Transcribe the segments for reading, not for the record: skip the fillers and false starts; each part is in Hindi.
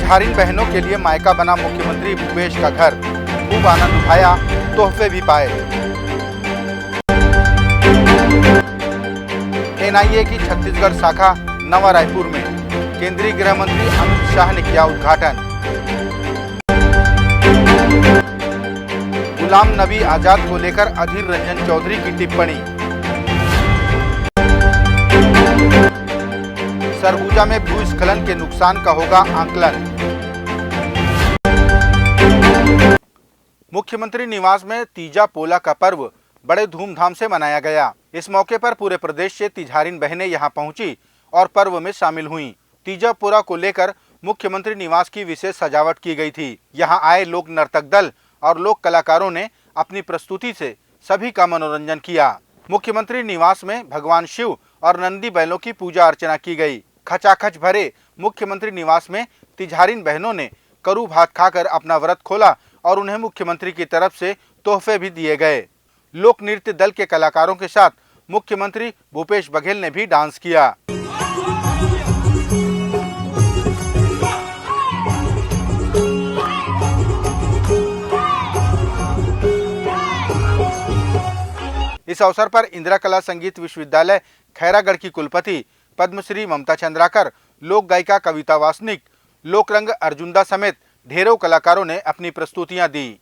तिजहारीन बहनों के लिए मायका बना मुख्यमंत्री भूपेश का घर, खूब आनंद उठाया, तोहफे भी पाए। एनआईए की छत्तीसगढ़ शाखा नवा रायपुर में केंद्रीय गृह मंत्री अमित शाह ने किया उद्घाटन। गुलाम नबी आजाद को लेकर अधीर रंजन चौधरी की टिप्पणी। सरगुजा में भूस्खलन के नुकसान का होगा आंकलन। मुख्यमंत्री निवास में तीजा पोला का पर्व बड़े धूमधाम से मनाया गया। इस मौके पर पूरे प्रदेश से तिजहारीन बहनें यहां पहुंची और पर्व में शामिल हुईं। तीजा पोला को लेकर मुख्यमंत्री निवास की विशेष सजावट की गई थी। यहां आए लोक नर्तक दल और लोक कलाकारों ने अपनी प्रस्तुति से सभी का मनोरंजन किया। मुख्यमंत्री निवास में भगवान शिव और नंदी बैलों की पूजा अर्चना की गई। खचाखच भरे मुख्यमंत्री निवास में तिजहारीन बहनों ने करू भात खाकर अपना व्रत खोला और उन्हें मुख्यमंत्री की तरफ से तोहफे भी दिए गए। लोक नृत्य दल के कलाकारों के साथ मुख्यमंत्री भूपेश बघेल ने भी डांस किया। इस अवसर पर इंदिरा कला संगीत विश्वविद्यालय खैरागढ़ की कुलपति पद्मश्री ममता चंद्राकर, लोक गायिका कविता वासनिक, लोक रंग अर्जुनदा समेत ढेरों कलाकारों ने अपनी प्रस्तुतियां दी।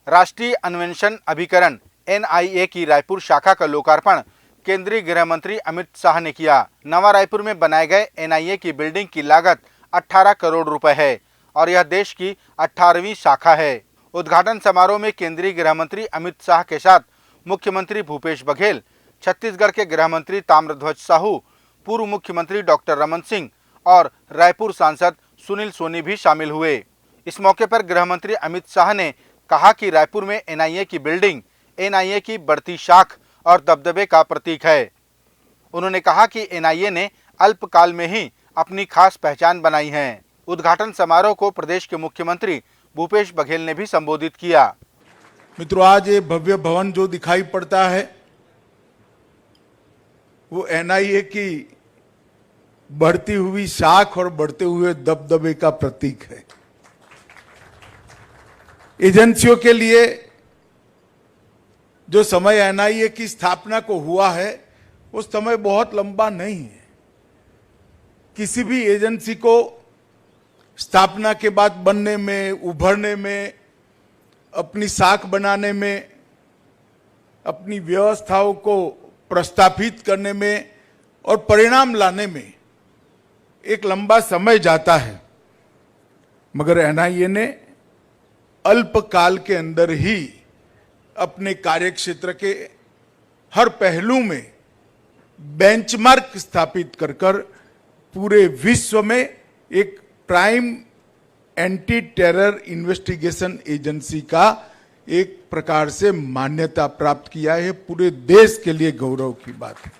राष्ट्रीय अन्वेषण अभिकरण एनआईए की रायपुर शाखा का लोकार्पण केंद्रीय गृह मंत्री अमित शाह ने किया। नवा रायपुर में बनाए गए एनआईए की बिल्डिंग की लागत 18 करोड़ रुपए है और यह देश की 18वीं शाखा है। उद्घाटन समारोह में केंद्रीय गृह मंत्री अमित शाह के साथ मुख्यमंत्री भूपेश बघेल, छत्तीसगढ़ के गृह मंत्री ताम्रध्वज साहू, पूर्व मुख्यमंत्री डॉक्टर रमन सिंह और रायपुर सांसद सुनील सोनी भी शामिल हुए। इस मौके पर गृह मंत्री अमित शाह ने कहा कि रायपुर में एनआईए की बिल्डिंग एनआईए की बढ़ती शाख और दबदबे का प्रतीक है। उन्होंने कहा कि एनआईए ने अल्पकाल में ही अपनी खास पहचान बनाई है। उद्घाटन समारोह को प्रदेश के मुख्यमंत्री भूपेश बघेल ने भी संबोधित किया। मित्रों, आज ये भव्य भवन जो दिखाई पड़ता है वो एनआईए की बढ़ती हुई शाख और बढ़ते हुए दबदबे का प्रतीक है। एजेंसियों के लिए जो समय एनआईए की स्थापना को हुआ है वो समय बहुत लंबा नहीं है। किसी भी एजेंसी को स्थापना के बाद बनने में, उभरने में, अपनी साख बनाने में, अपनी व्यवस्थाओं को प्रस्थापित करने में और परिणाम लाने में एक लंबा समय जाता है, मगर एनआईए ने अल्पकाल के अंदर ही अपने कार्यक्षेत्र के हर पहलू में बेंचमार्क स्थापित कर पूरे विश्व में एक prime anti terror investigation agency का एक प्रकार से मान्यता प्राप्त किया है। पूरे देश के लिए गौरव की बात है।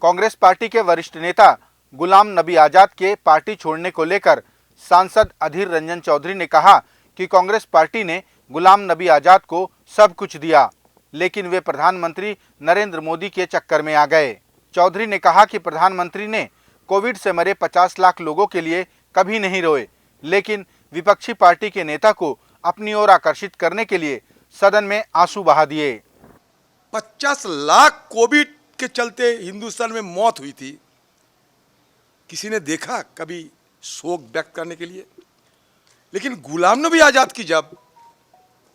कांग्रेस पार्टी के वरिष्ठ नेता गुलाम नबी आजाद के पार्टी छोड़ने को लेकर सांसद अधीर रंजन चौधरी ने कहा कि कांग्रेस पार्टी ने गुलाम नबी आजाद को सब कुछ दिया, लेकिन वे प्रधानमंत्री नरेंद्र मोदी के चक्कर में आ गए। चौधरी ने कहा कि प्रधानमंत्री ने कोविड से मरे 50 लाख लोगों के लिए कभी नहीं रोए, लेकिन विपक्षी पार्टी के नेता को अपनी ओर आकर्षित करने के लिए सदन में आंसू बहा दिए। 50 लाख कोविड के चलते हिंदुस्तान में मौत हुई थी। किसी ने देखा कभी शोक व्यक्त करने के लिए? लेकिन गुलाम नबी आजाद की जब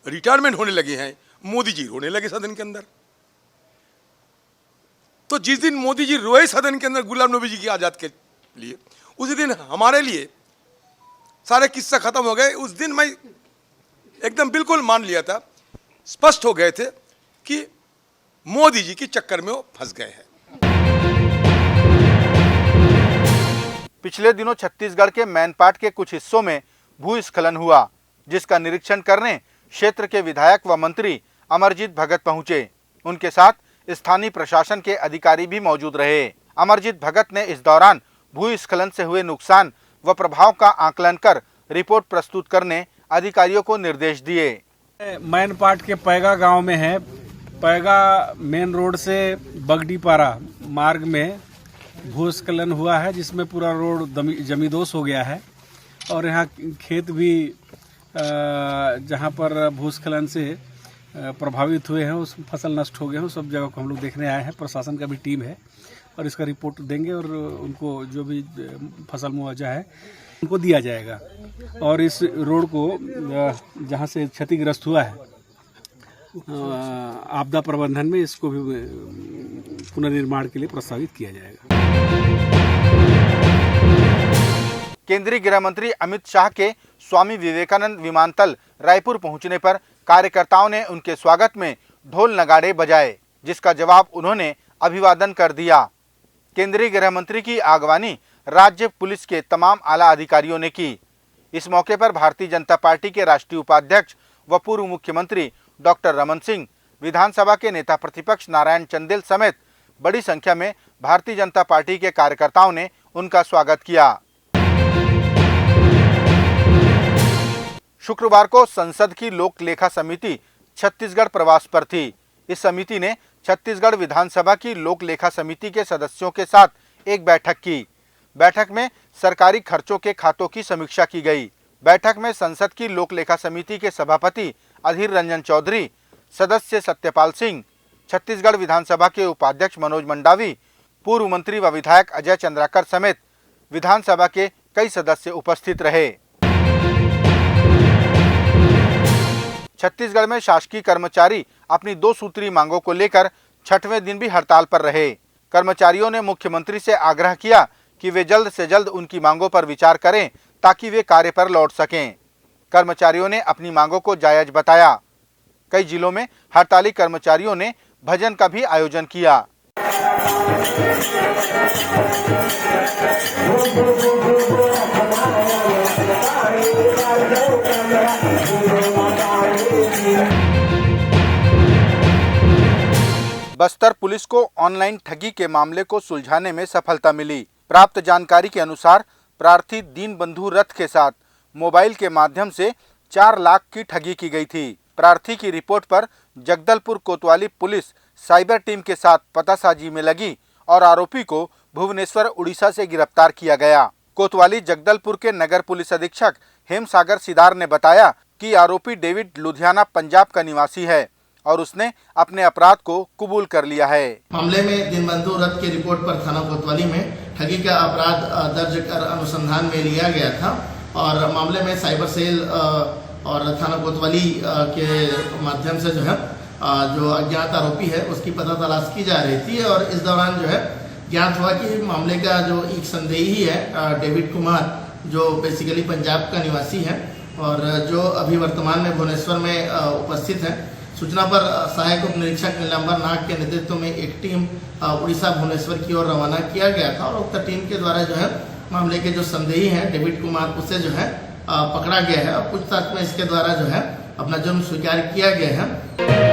रिटायरमेंट होने लगे हैं, मोदी जी रोने लगे सदन के अंदर। तो जिस दिन मोदी जी रोए सदन के अंदर गुलाम नबी जी की आजाद के लिए, उसी दिन हमारे लिए सारे किस्सा खत्म हो गए। उस दिन मैं एकदम बिल्कुल मान लिया था, स्पष्ट हो गए थे कि मोदी जी के चक्कर में वो फंस गए हैं। पिछले दिनों छत्तीसगढ़ के मैनपाट के कुछ हिस्सों में भूस्खलन हुआ, जिसका निरीक्षण करने क्षेत्र के विधायक व मंत्री अमरजीत भगत पहुंचे। उनके साथ स्थानीय प्रशासन के अधिकारी भी मौजूद रहे। अमरजीत भगत ने इस दौरान भूस्खलन से हुए नुकसान व प्रभाव का आकलन कर रिपोर्ट प्रस्तुत करने अधिकारियों को निर्देश दिए। मैन पार्ट के पैगा गांव में है। पैगा मेन रोड से बगडीपारा मार्ग में भूस्खलन हुआ है, जिसमें पूरा रोड जमींदोज हो गया है और यहाँ खेत भी जहाँ पर भूस्खलन से प्रभावित हुए हैं उस फसल नष्ट हो गए हैं। सब जगह को हम लोग देखने आए हैं। प्रशासन का भी टीम है और इसका रिपोर्ट देंगे और उनको जो भी फसल मुआवजा है उनको दिया जाएगा। और इस रोड को जहाँ से क्षतिग्रस्त हुआ है आपदा प्रबंधन में इसको भी पुनर्निर्माण के लिए प्रस्तावित किया जाएगा। केंद्रीय गृह मंत्री अमित शाह के स्वामी विवेकानंद विमानतल रायपुर पहुंचने पर कार्यकर्ताओं ने उनके स्वागत में ढोल नगाड़े बजाए, जिसका जवाब उन्होंने अभिवादन कर दिया। केंद्रीय गृह मंत्री की आगवानी राज्य पुलिस के तमाम आला अधिकारियों ने की। इस मौके पर भारतीय जनता पार्टी के राष्ट्रीय उपाध्यक्ष व पूर्व मुख्यमंत्री डॉक्टर रमन सिंह, विधानसभा के नेता प्रतिपक्ष नारायण चंदेल समेत बड़ी संख्या में भारतीय जनता पार्टी के कार्यकर्ताओं ने उनका स्वागत किया। शुक्रवार को संसद की लोक लेखा समिति छत्तीसगढ़ प्रवास पर थी। इस समिति ने छत्तीसगढ़ विधानसभा की लोक लेखा समिति के सदस्यों के साथ एक बैठक की। बैठक में सरकारी खर्चों के खातों की समीक्षा की गई। बैठक में संसद की लोक लेखा समिति के सभापति अधीर रंजन चौधरी, सदस्य सत्यपाल सिंह, छत्तीसगढ़ विधानसभा के उपाध्यक्ष मनोज मंडावी, पूर्व मंत्री व विधायक अजय चंद्राकर समेत विधानसभा के कई सदस्य उपस्थित रहे। छत्तीसगढ़ में शासकीय कर्मचारी अपनी 2 सूत्री मांगों को लेकर 6वें दिन भी हड़ताल पर रहे। कर्मचारियों ने मुख्यमंत्री से आग्रह किया कि वे जल्द से जल्द उनकी मांगों पर विचार करें ताकि वे कार्य पर लौट सकें। कर्मचारियों ने अपनी मांगों को जायज बताया। कई जिलों में हड़ताली कर्मचारियों ने भजन का भी आयोजन किया। बस्तर पुलिस को ऑनलाइन ठगी के मामले को सुलझाने में सफलता मिली। प्राप्त जानकारी के अनुसार प्रार्थी दीनबंधु रथ के साथ मोबाइल के माध्यम से 4 लाख की ठगी की गई थी। प्रार्थी की रिपोर्ट पर जगदलपुर कोतवाली पुलिस साइबर टीम के साथ पतासाजी में लगी और आरोपी को भुवनेश्वर उड़ीसा से गिरफ्तार किया गया। कोतवाली जगदलपुर के नगर पुलिस अधीक्षक हेमसागर सिदार ने बताया कि आरोपी डेविड लुधियाना पंजाब का निवासी है और उसने अपने अपराध को कबूल कर लिया है। मामले में दीनबंधु रथ की रिपोर्ट पर थाना कोतवाली में ठगी का अपराध दर्ज कर अनुसंधान में लिया गया था और मामले में साइबर सेल और थाना कोतवाली के माध्यम से जो है जो अज्ञात आरोपी है उसकी पता तलाश की जा रही थी और इस दौरान जो है ज्ञात हुआ कि मामले का जो एक संदेही है डेविड कुमार, जो बेसिकली पंजाब का निवासी है और जो अभी वर्तमान में भुवनेश्वर में उपस्थित है। सूचना पर सहायक उप निरीक्षक नीलांबर नाग के नेतृत्व में एक टीम उड़ीसा भुवनेश्वर की ओर रवाना किया गया था और उक्त टीम के द्वारा जो है मामले के जो संदेही हैं डेविड कुमार, उसे जो है पकड़ा गया है और पूछताछ में इसके द्वारा जो है अपना जुर्म स्वीकार किया गया है।